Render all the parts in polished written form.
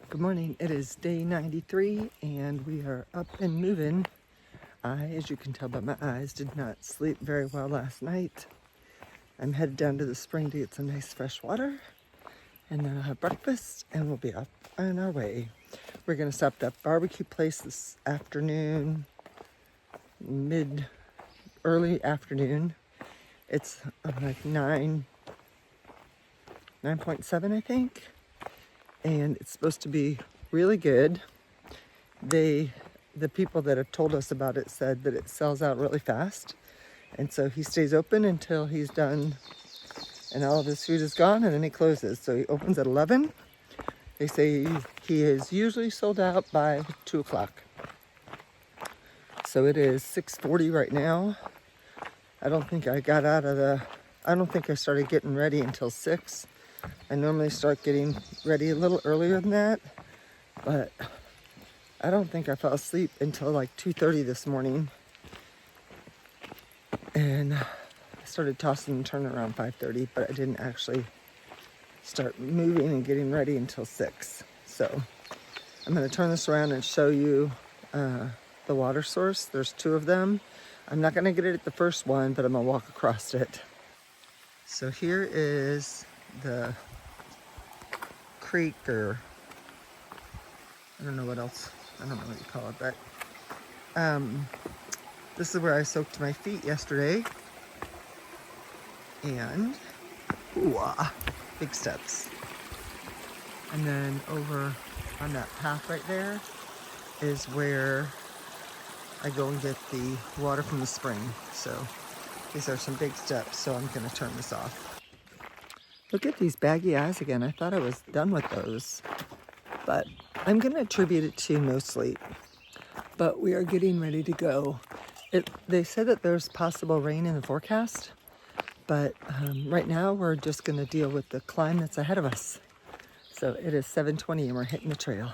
Good morning. It is day 93 and we are up and moving. I, as you can tell by my eyes, did not sleep very well last night. I'm headed down to the spring to get some nice fresh water and then I'll have breakfast and we'll be up on our way. We're going to stop at that barbecue place this afternoon, early afternoon. It's like 9.7 I think. And it's supposed to be really good. The people that have told us about it said that it sells out really fast. And so he stays open until he's done and all of his food is gone and then he closes. So he opens at 11. They say he is usually sold out by 2 o'clock. So it is 6:40 right now. I don't think I started getting ready until 6. I normally start getting ready a little earlier than that, but I don't think I fell asleep until like 2:30 this morning. And I started tossing and turning around 5:30, but I didn't actually start moving and getting ready until 6. So I'm going to turn this around and show you the water source. There's 2 of them. I'm not going to get it at the first one, but I'm going to walk across it. So here is the creek, or I don't know what else, I don't know what you call it, but this is where I soaked my feet yesterday, and big steps. And then over on that path right there is where I go and get the water from the spring. So these are some big steps, so I'm going to turn this off. Look at these baggy eyes again. I thought I was done with those, but I'm going to attribute it to no sleep. But we are getting ready to go. They said that there's possible rain in the forecast, but right now we're just going to deal with the climb that's ahead of us. So it is 7:20 and we're hitting the trail.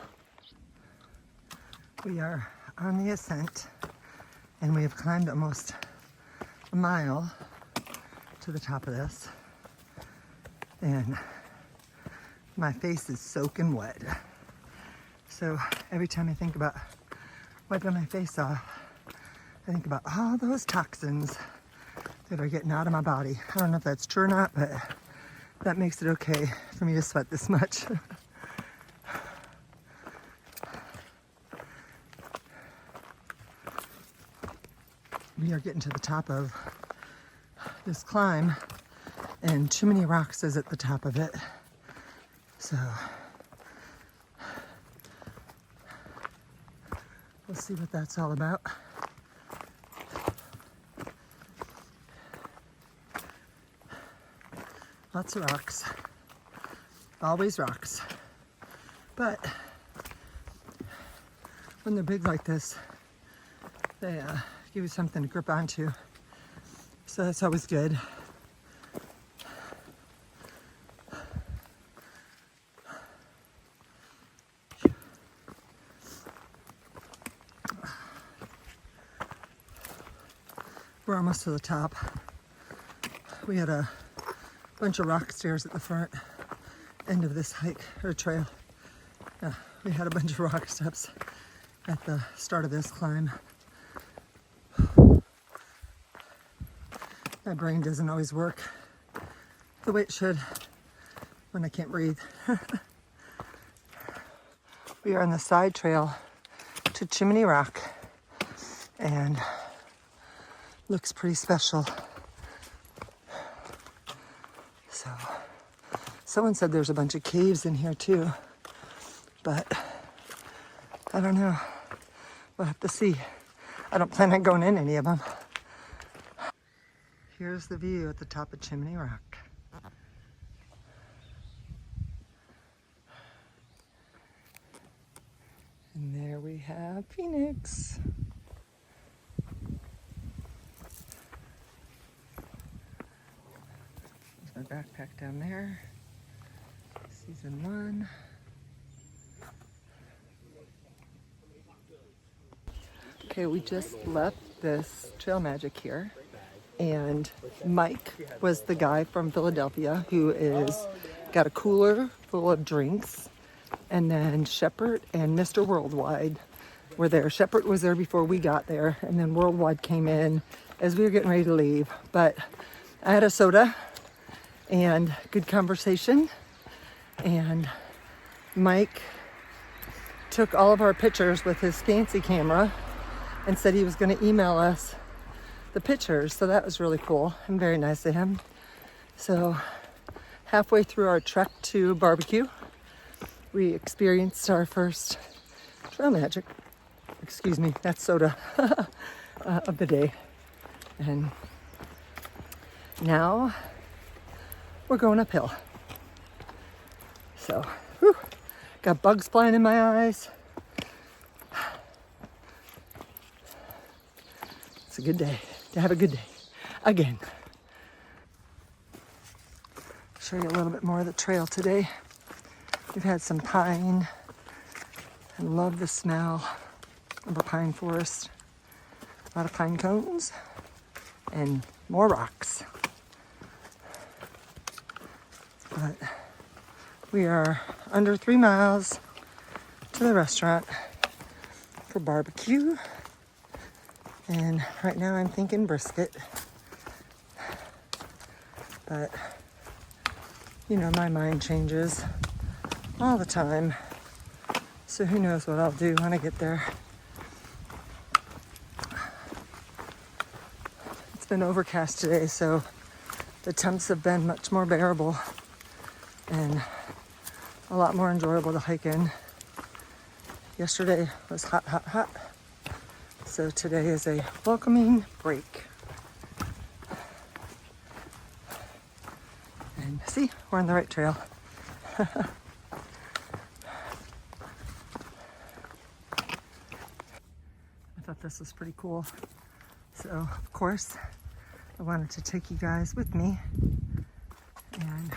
We are on the Ascent and we have climbed almost a mile to the top of this. And my face is soaking wet. So every time I think about wiping my face off, I think about all those toxins that are getting out of my body. I don't know if that's true or not, but that makes it okay for me to sweat this much. We are getting to the top of this climb, and Chimney Rocks is at the top of it. So we'll see what that's all about. Lots of rocks. Always rocks. But when they're big like this, they give you something to grip onto. So that's always good. We're almost to the top. We had a bunch of rock stairs at the front end of this hike or trail. We had a bunch of rock steps at the start of this climb. My brain doesn't always work the way it should when I can't breathe. We are on the side trail to Chimney Rock and looks pretty special. So someone said there's a bunch of caves in here too, but I don't know. We'll have to see. I don't plan on going in any of them. Here's the view at the top of Chimney Rock. And there we have Phoenix. There's my backpack down there. Season 1. Okay, we just left this Trail Magic here. And Mike was the guy from Philadelphia who got a cooler full of drinks And then Shepherd and Mr. Worldwide were there. Shepherd was there before we got there, and then Worldwide came in as we were getting ready to leave. But I had a soda and good conversation, and Mike took all of our pictures with his fancy camera and said he was going to email us the pictures. So that was really cool and very nice of him. So halfway through our trek to barbecue, we experienced our first trail magic. Excuse me, that's soda of the day. And now we're going uphill. So, whew, got bugs flying in my eyes. It's a good day to have a good day again. Show you a little bit more of the trail today. We've had some pine. I love the smell of a pine forest. A lot of pine cones and more rocks. But we are under 3 miles to the restaurant for barbecue. And right now I'm thinking brisket. But, you know, my mind changes all the time. So who knows what I'll do when I get there. It's been overcast today, so the temps have been much more bearable and a lot more enjoyable to hike in. Yesterday was hot, hot, hot. So today is a welcoming break. And see, we're on the right trail. I thought this was pretty cool. So, of course, I wanted to take you guys with me. And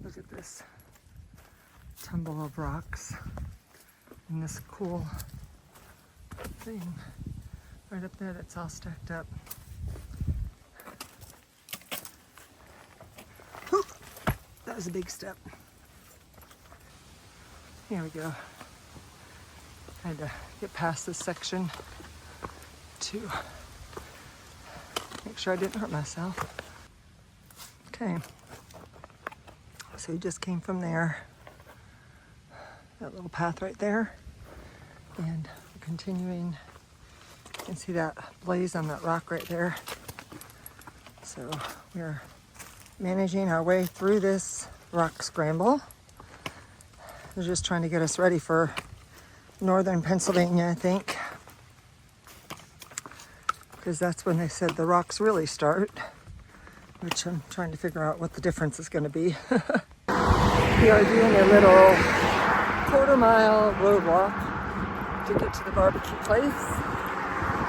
look at this tumble of rocks and this cool thing right up there that's all stacked up. Whew, that was a big step. Here we go. I had to get past this section to make sure I didn't hurt myself. Okay, so we just came from there, that little path right there, and we're continuing. You can see that blaze on that rock right there. So we're managing our way through this rock scramble. They're just trying to get us ready for northern Pennsylvania, I think, because that's when they said the rocks really start, which I'm trying to figure out what the difference is going to be. We are doing a little quarter-mile road walk to get to the barbecue place,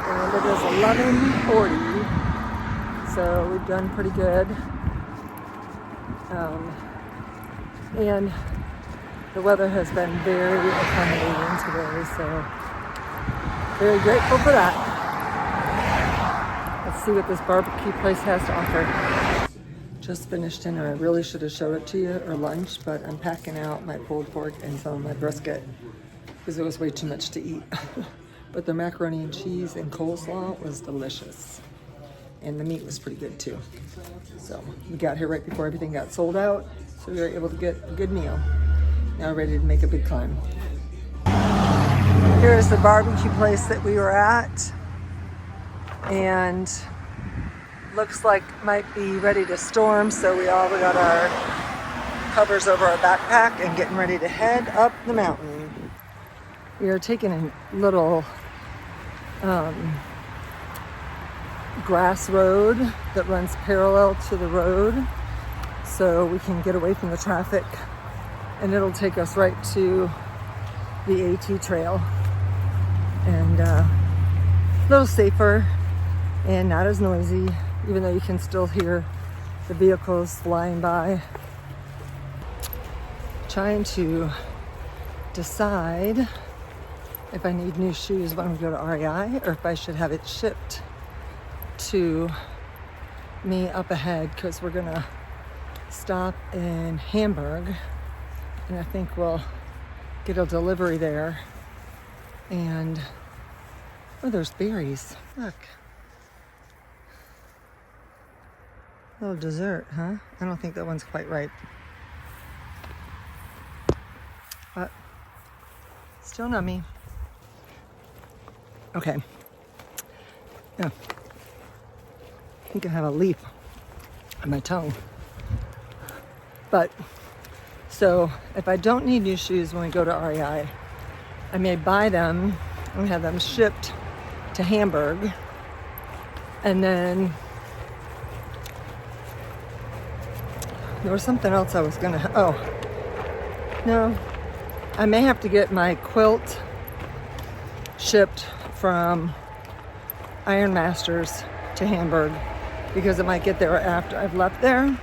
and it is 11:40, so we've done pretty good. And the weather has been very accommodating today, so very grateful for that. Let's see what this barbecue place has to offer. Just finished dinner. I really should have showed it to you, or lunch, but I'm packing out my pulled pork and some of my brisket because it was way too much to eat. But the macaroni and cheese and coleslaw was delicious. And the meat was pretty good too. So we got here right before everything got sold out, so we were able to get a good meal. Now ready to make a big climb. Here's the barbecue place that we were at, and looks like might be ready to storm, so we got our covers over our backpack and getting ready to head up the mountain. We are taking a little grass road that runs parallel to the road so we can get away from the traffic, and it'll take us right to the AT trail, and a little safer and not as noisy, even though you can still hear the vehicles flying by. Trying to decide if I need new shoes when we go to REI or if I should have it shipped to me up ahead, because we're gonna stop in Hamburg And I think we'll get a delivery there. And, oh, there's berries. Look. Little dessert, huh? I don't think that one's quite ripe. But still nummy. Okay. Yeah. I think I have a leaf on my tongue. But, so if I don't need new shoes when we go to REI, I may buy them and have them shipped to Hamburg. And then there was something else I was gonna, oh, no. I may have to get my quilt shipped from Iron Masters to Hamburg because it might get there after I've left there.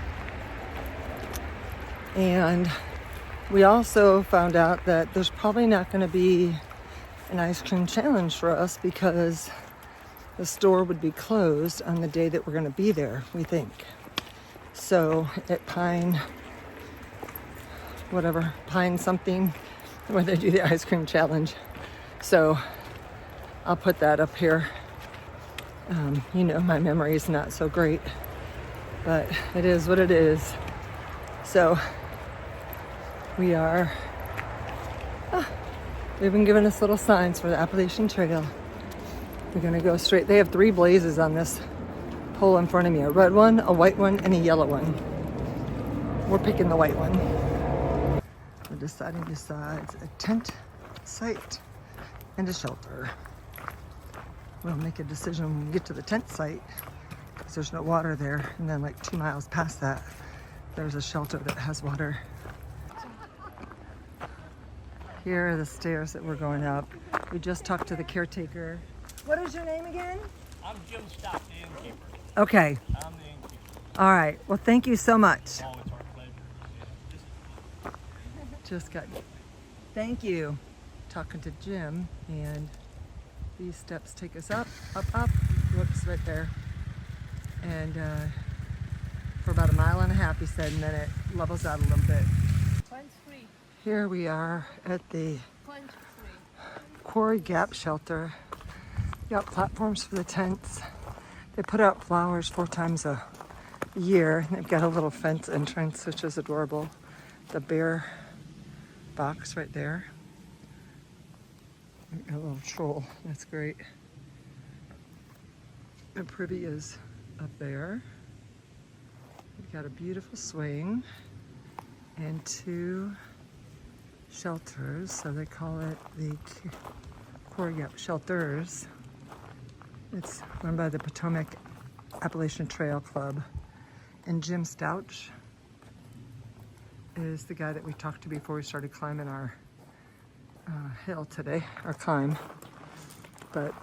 And we also found out that there's probably not going to be an ice cream challenge for us because the store would be closed on the day that we're going to be there, we think. So at Pine something, where they do the ice cream challenge. So I'll put that up here. You know, my memory is not so great, but it is what it is. So we are, they've been giving us little signs for the Appalachian Trail. We're gonna go straight. They have 3 blazes on this pole in front of me, a red one, a white one, and a yellow one. We're picking the white one. We're deciding besides a tent site and a shelter. We'll make a decision when we get to the tent site because there's no water there. And then like 2 miles past that, there's a shelter that has water. Here are the stairs that we're going up. We just talked to the caretaker. What is your name again? I'm Jim Stout, the innkeeper. Okay. I'm the innkeeper. All right. Well, thank you so much. Oh, it's our pleasure. Yeah, Just got, thank you. Talking to Jim, and these steps take us up, up, up. Whoops, right there. And for about 1.5 miles, he said, and then it levels out a little bit. Free. Here we are at the Free. Cairn Gap Shelter. Got platforms for the tents. They put out flowers 4 times a year. They've got a little fence entrance, which is adorable. The bear box right there. A little troll, that's great. The privy is up there. We've got a beautiful swing and 2 shelters, so they call it the Cairn Gap Shelters. It's run by the Potomac Appalachian Trail Club. And Jim Stouch is the guy that we talked to before we started climbing our hill today, our climb. But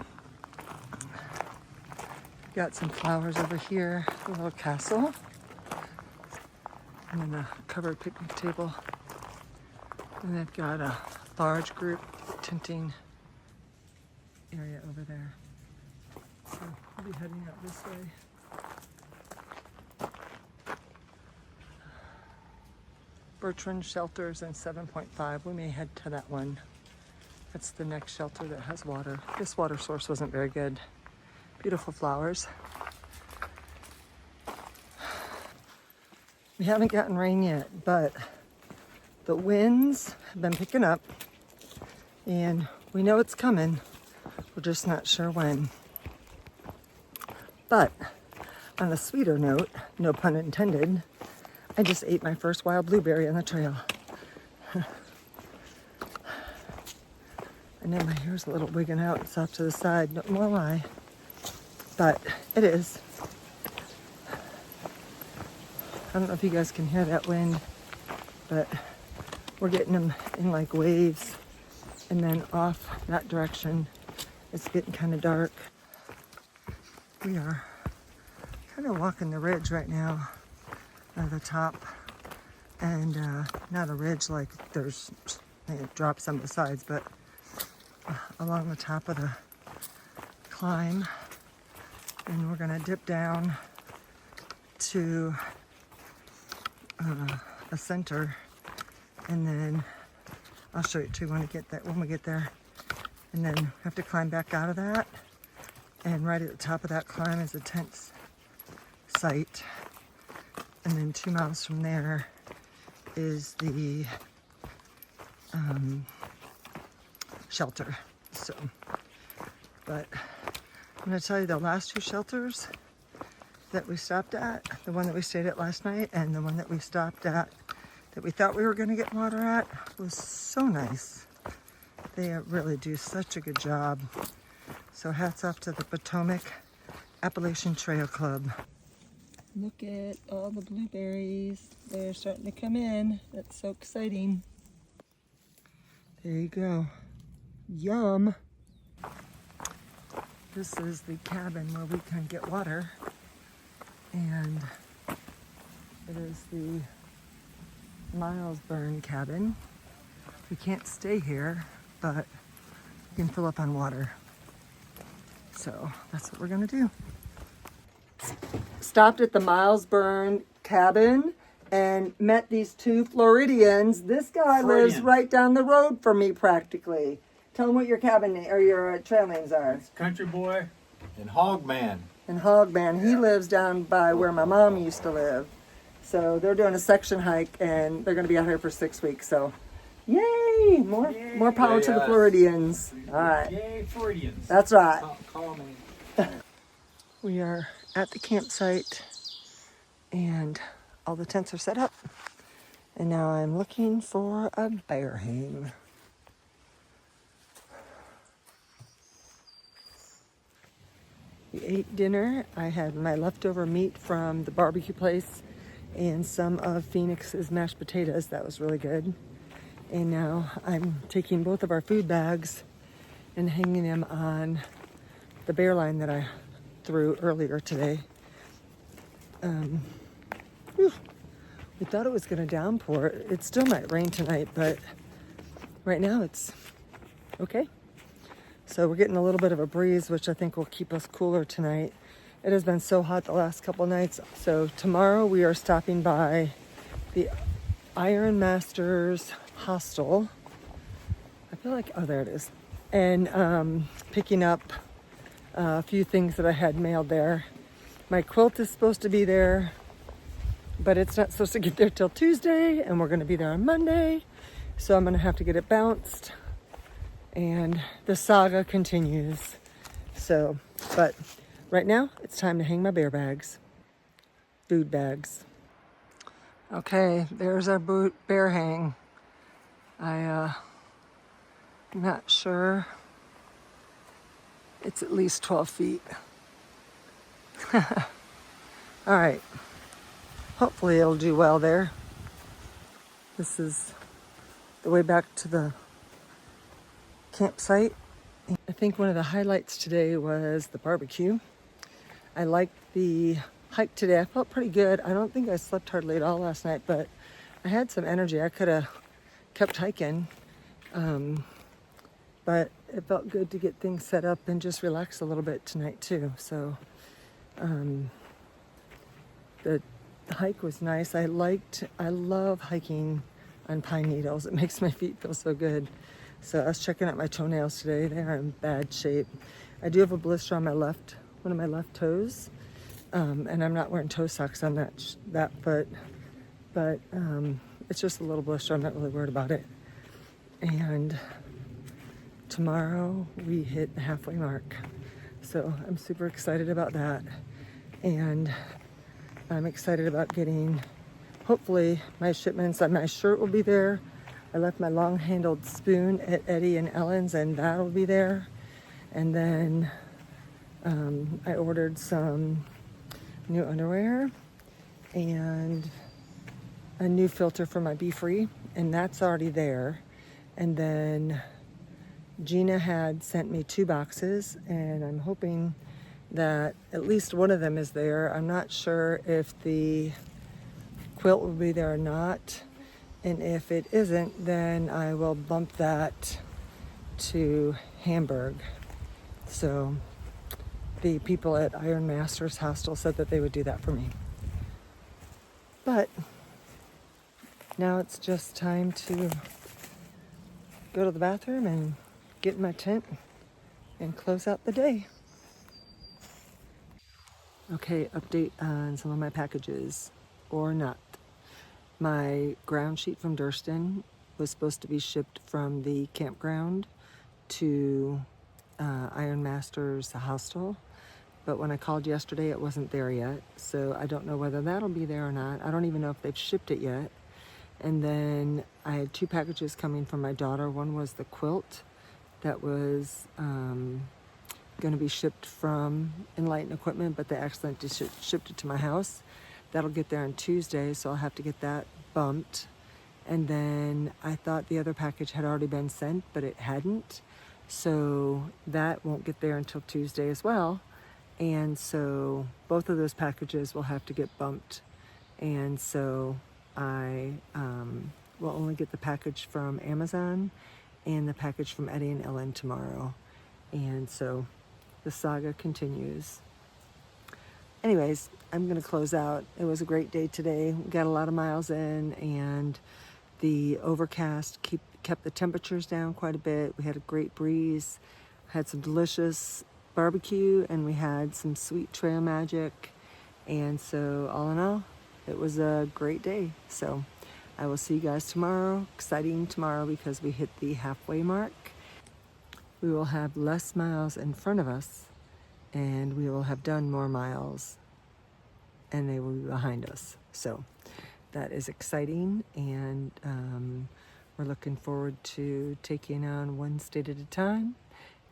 we've got some flowers over here, a little castle, and then a covered picnic table. And they've got a large group tenting area over there. So we'll be heading out this way. Bertrand Shelters and 7.5. We may head to that one. That's the next shelter that has water. This water source wasn't very good. Beautiful flowers. We haven't gotten rain yet, but the winds have been picking up and we know it's coming. We're just not sure when. But on a sweeter note, no pun intended, I just ate my first wild blueberry on the trail. I know my hair's a little wigging out. It's off to the side, no more lie. But it is. I don't know if you guys can hear that wind, but we're getting them in like waves. And then off that direction, it's getting kind of dark. We are kind of walking the ridge right now at the top. And not a ridge like there's, it drops on the sides, but along the top of the climb. And we're gonna dip down to a center And then I'll show you too when we get there. And then have to climb back out of that. And right at the top of that climb is a tent site. And then 2 miles from there is the shelter. So, but I'm gonna tell you the last 2 shelters that we stopped at, the one that we stayed at last night and the one that we stopped at that we thought we were gonna get water at, was so nice. They really do such a good job. So hats off to the Potomac Appalachian Trail Club. Look at all the blueberries. They're starting to come in. That's so exciting. There you go. Yum. This is the cabin where we can get water. And it is the Milesburn cabin. We can't stay here, but we can fill up on water. So that's what we're gonna do. Stopped at the Milesburn cabin and met these 2 Floridians. This guy lives right down the road from me practically. Tell them what your cabin name or your trail names are. It's Country Boy. And Hogman. And Hogman, he lives down by where my mom used to live. So they're doing a section hike and they're gonna be out here for 6 weeks. So yay! More power to the Floridians. All right. Yay, Floridians. That's right. Call me. We are at the campsite and all the tents are set up. And now I'm looking for a bear hang. We ate dinner. I had my leftover meat from the barbecue place and some of Phoenix's mashed potatoes. That was really good. And now I'm taking both of our food bags and hanging them on the bear line that I threw earlier today. We thought it was going to downpour. It still might rain tonight, but right now it's okay. So we're getting a little bit of a breeze, which I think will keep us cooler tonight. It has been so hot the last couple nights. So tomorrow we are stopping by the Iron Masters Hostel. I feel like, oh, there it is. And picking up a few things that I had mailed there. My quilt is supposed to be there, but it's not supposed to get there till Tuesday, and we're gonna be there on Monday. So I'm gonna have to get it bounced. And the saga continues. So, but right now it's time to hang my bear bags, food bags. Okay, there's our bear hang. I'm not sure. It's at least 12 feet. All right. Hopefully it'll do well there. This is the way back to the campsite. I think one of the highlights today was the barbecue. I liked the hike today. I felt pretty good. I don't think I slept hardly at all last night, but I had some energy. I could have kept hiking. But it felt good to get things set up and just relax a little bit tonight too. So the hike was nice. I love hiking on pine needles. It makes my feet feel so good. So I was checking out my toenails today. They are in bad shape. I do have a blister on one of my left toes. And I'm not wearing toe socks on that foot. But it's just a little blister. I'm not really worried about it. And tomorrow we hit the halfway mark. So I'm super excited about that. And I'm excited about getting, hopefully, my shipments. My shirt will be there. I left my long-handled spoon at Eddie and Ellen's, and that'll be there. And then I ordered some new underwear and a new filter for my Be Free, and that's already there. And then Gina had sent me 2 boxes, and I'm hoping that at least one of them is there. I'm not sure if the quilt will be there or not. And if it isn't, then I will bump that to Hamburg. So the people at Iron Masters Hostel said that they would do that for me. But now it's just time to go to the bathroom and get in my tent and close out the day. Okay, update on some of my packages, or not. My ground sheet from Durston was supposed to be shipped from the campground to Iron Master's hostel, but when I called yesterday it wasn't there yet, so I don't know whether that'll be there or not. I don't even know if they've shipped it yet. And then I had 2 packages coming from my daughter. One was the quilt that was going to be shipped from Enlighten Equipment, but they accidentally shipped it to my house. That'll get there on Tuesday, so I'll have to get that bumped. And then I thought the other package had already been sent, but it hadn't. So that won't get there until Tuesday as well. And so both of those packages will have to get bumped. And so I will only get the package from Amazon and the package from Eddie and Ellen tomorrow. And so the saga continues. Anyways, I'm going to close out. It was a great day today. We got a lot of miles in, and the overcast kept the temperatures down quite a bit. We had a great breeze, had some delicious barbecue, and we had some sweet trail magic. And so all in all, it was a great day. So I will see you guys tomorrow. Exciting tomorrow because we hit the halfway mark. We will have less miles in front of us, and we will have done more miles, and they will be behind us. So that is exciting, and we're looking forward to taking on one state at a time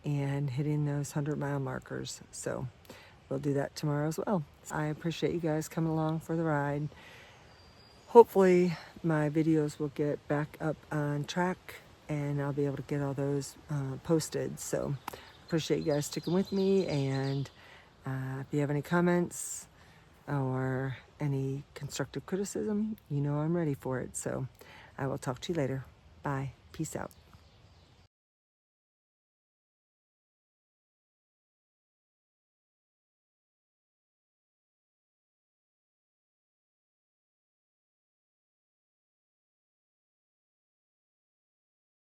and hitting those 100-mile markers. So we'll do that tomorrow as well. I appreciate you guys coming along for the ride. Hopefully my videos will get back up on track, and I'll be able to get all those posted. So appreciate you guys sticking with me, and if you have any comments or any constructive criticism, you know I'm ready for it. So I will talk to you later. Bye. Peace out.